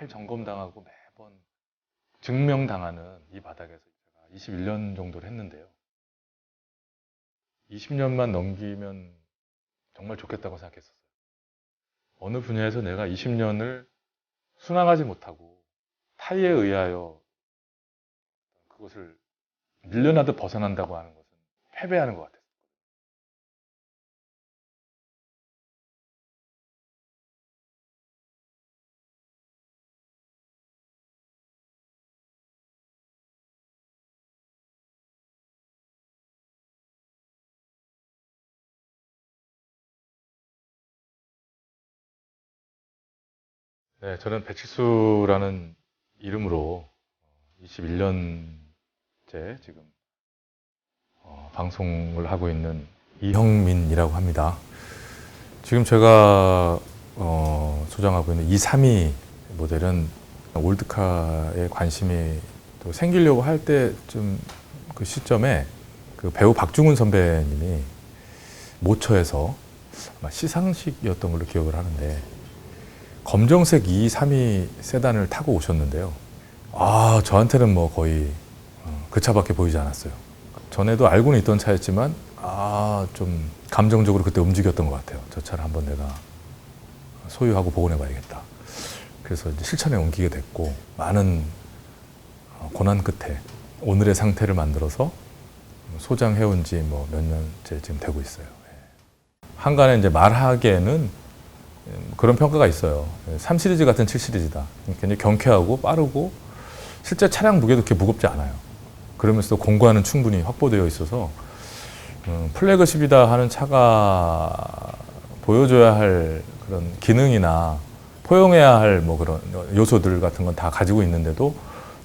매일 점검당하고 매번 증명당하는 이 바닥에서 제가 21년 정도를 했는데요. 20년만 넘기면 정말 좋겠다고 생각했었어요. 어느 분야에서 내가 20년을 순항하지 못하고 타의에 의하여 그것을 밀려나듯 벗어난다고 하는 것은 패배하는 것 같아요. 네, 저는 배칠수라는 이름으로 21년째 지금 방송을 하고 있는 이형민이라고 합니다. 지금 제가 소장하고 있는 232 모델은 올드카에 관심이 또 생기려고 할 때쯤 그 시점에 그 배우 박중훈 선배님이 모처에서 아마 시상식이었던 걸로 기억을 하는데 검정색 232 세단을 타고 오셨는데요. 저한테는 뭐 거의 그 차밖에 보이지 않았어요. 전에도 알고는 있던 차였지만 좀 감정적으로 그때 움직였던 것 같아요. 저 차를 한번 내가 소유하고 복원해 봐야겠다. 그래서 이제 실천에 옮기게 됐고 많은 고난 끝에 오늘의 상태를 만들어서 소장해온 지 뭐 몇 년째 지금 되고 있어요. 한간에 이제 말하기에는 그런 평가가 있어요. 3 시리즈 같은 7 시리즈다. 굉장히 경쾌하고 빠르고 실제 차량 무게도 그렇게 무겁지 않아요. 그러면서도 공간은 충분히 확보되어 있어서 플래그십이다 하는 차가 보여줘야 할 그런 기능이나 포용해야 할 뭐 그런 요소들 같은 건 다 가지고 있는데도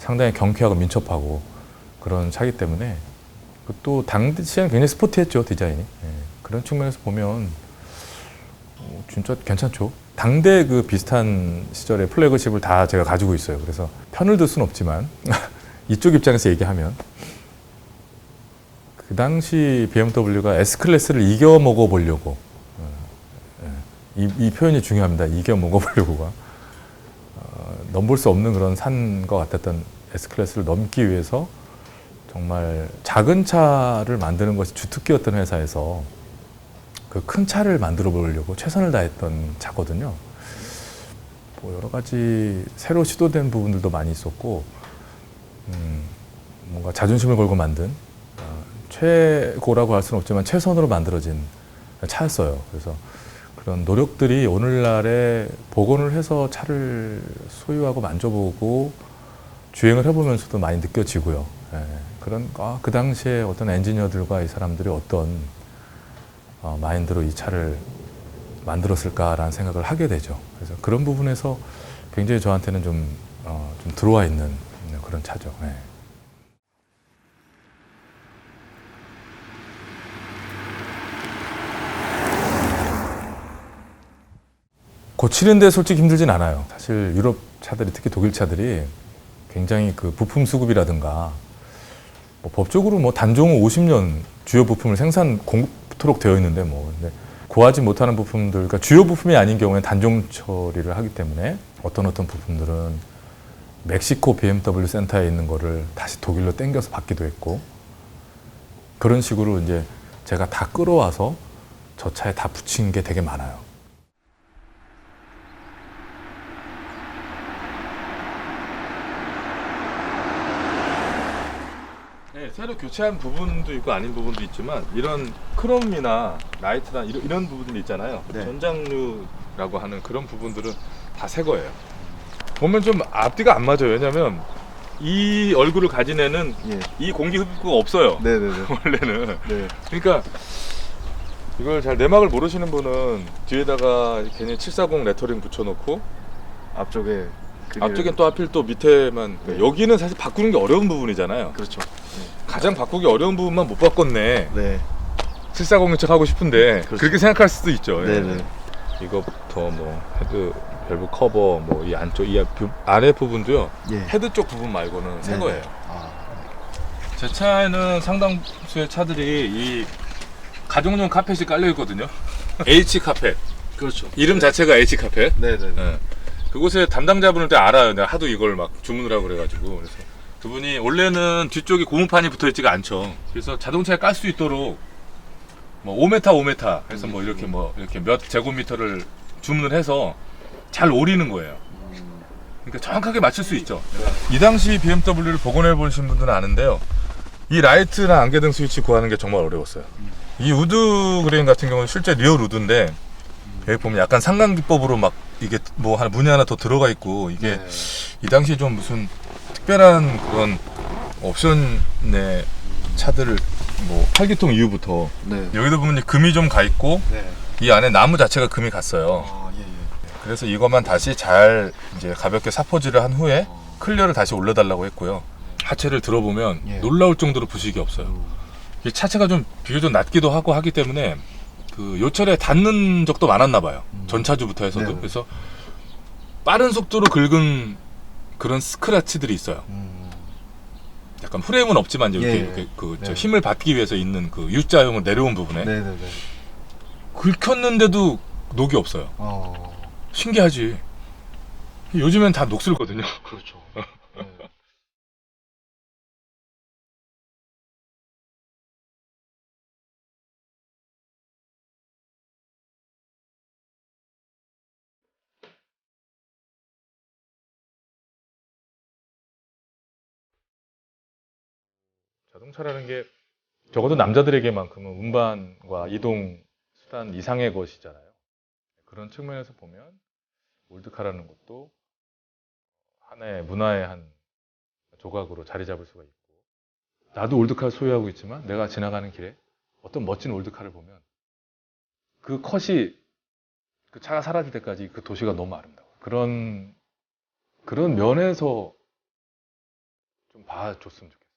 상당히 경쾌하고 민첩하고 그런 차기 때문에 또 당시에는 굉장히 스포티했죠, 디자인이. 그런 측면에서 보면 진짜 괜찮죠. 당대 그 비슷한 시절의 플래그십을 다 제가 가지고 있어요. 그래서 편을 들 수는 없지만 이쪽 입장에서 얘기하면 그 당시 BMW가 S클래스를 이겨 먹어보려고 이 표현이 중요합니다. 이겨 먹어보려고가 넘볼 수 없는 그런 산 것 같았던 S클래스를 넘기 위해서 정말 작은 차를 만드는 것이 주특기였던 회사에서 그 큰 차를 만들어 보려고 최선을 다했던 차거든요. 뭐 여러 가지 새로 시도된 부분들도 많이 있었고, 뭔가 자존심을 걸고 만든 최고라고 할 수는 없지만 최선으로 만들어진 차였어요. 그래서 그런 노력들이 오늘날에 복원을 해서 차를 소유하고 만져보고 주행을 해보면서도 많이 느껴지고요. 그런 그 당시에 어떤 엔지니어들과 이 사람들이 어떤 마인드로 이 차를 만들었을까라는 생각을 하게 되죠. 그래서 그런 부분에서 굉장히 저한테는 좀 들어와 있는 그런 차죠. 고치는데 솔직히 힘들진 않아요. 사실 유럽 차들이, 특히 독일 차들이 굉장히 그 부품 수급이라든가 뭐 법적으로 뭐 단종 후 50년 주요 부품을 공급토록 되어 있는데 근데 구하지 못하는 부품들, 그러니까 주요 부품이 아닌 경우에 단종 처리를 하기 때문에 어떤 부품들은 멕시코 BMW 센터에 있는 거를 다시 독일로 땡겨서 받기도 했고, 그런 식으로 이제 제가 다 끌어와서 저 차에 다 붙인 게 되게 많아요. 새로 교체한 부분도 있고 아닌 부분도 있지만 이런 크롬이나 라이트나 이런 부분들이 있잖아요. 네. 전장류라고 하는 그런 부분들은 다 새 거예요. 보면 좀 앞뒤가 안 맞아요. 왜냐면 이 얼굴을 가진 애는 이 공기 흡입구가 없어요. 네네네. 원래는. 네. 그러니까 이걸 잘 내막을 모르시는 분은 뒤에다가 괜히 740 레터링 붙여놓고 앞쪽엔 또 하필 또 밑에만 여기는 사실 바꾸는 게 어려운 부분이잖아요. 그렇죠. 가장 바꾸기 어려운 부분만 못 바꿨네. 네. 740인 척 하고 싶은데 그렇죠. 그렇게 생각할 수도 있죠. 네네. 이거부터 뭐 헤드 밸브 커버 뭐 이 안쪽 이 아래 부분도요. 헤드 쪽 부분 말고는 새 거예요. 제 차에는 상당수의 차들이 이 가정용 카펫이 깔려 있거든요. H 카펫. 그렇죠. 이름 자체가 H 카펫. 네네네. 네. 그곳에 담당자분을 때 알아요. 내가 하도 이걸 막 주문을 하고 그래가지고. 그래서 그분이 원래는 뒤쪽에 고무판이 붙어있지가 않죠. 그래서 자동차에 깔 수 있도록 뭐 5m, 5m 해서 뭐 이렇게 몇 제곱미터를 주문을 해서 잘 오리는 거예요. 그러니까 정확하게 맞출 수 있죠. 이 당시 BMW를 복원해 보신 분들은 아는데요. 이 라이트나 안개등 스위치 구하는 게 정말 어려웠어요. 이 우드 그레인 같은 경우는 실제 리얼 우드인데 여기 보면 약간 상강기법으로 막 이게 뭐 하나 문이 하나 더 들어가 있고 이게 이 당시에 좀 무슨 특별한 그런 옵션의 차들 뭐 8기통 이후부터 여기도 보면 금이 좀 가 있고 이 안에 나무 자체가 금이 갔어요. 그래서 이것만 다시 잘 이제 가볍게 사포질을 한 후에 클리어를 다시 올려달라고 했고요. 하체를 들어보면 놀라울 정도로 부식이 없어요. 이 차체가 좀 비교적 낮기도 하고 하기 때문에 그 요철에 닿는 적도 많았나 봐요. 전차주부터 해서도. 그래서 빠른 속도로 긁은 그런 스크래치들이 있어요. 약간 프레임은 없지만 이렇게 저 힘을 받기 위해서 있는 그 U자형으로 내려온 부분에 긁혔는데도 녹이 없어요. 신기하지. 요즘엔 다 녹슬거든요. 그렇죠. 자동차라는 게 적어도 남자들에게만큼은 운반과 이동 수단 이상의 것이잖아요. 그런 측면에서 보면 올드카라는 것도 하나의 문화의 한 조각으로 자리 잡을 수가 있고, 나도 올드카를 소유하고 있지만 내가 지나가는 길에 어떤 멋진 올드카를 보면 그 컷이 그 차가 사라질 때까지 그 도시가 너무 아름다워. 그런 면에서 좀 봐줬으면 좋겠어요.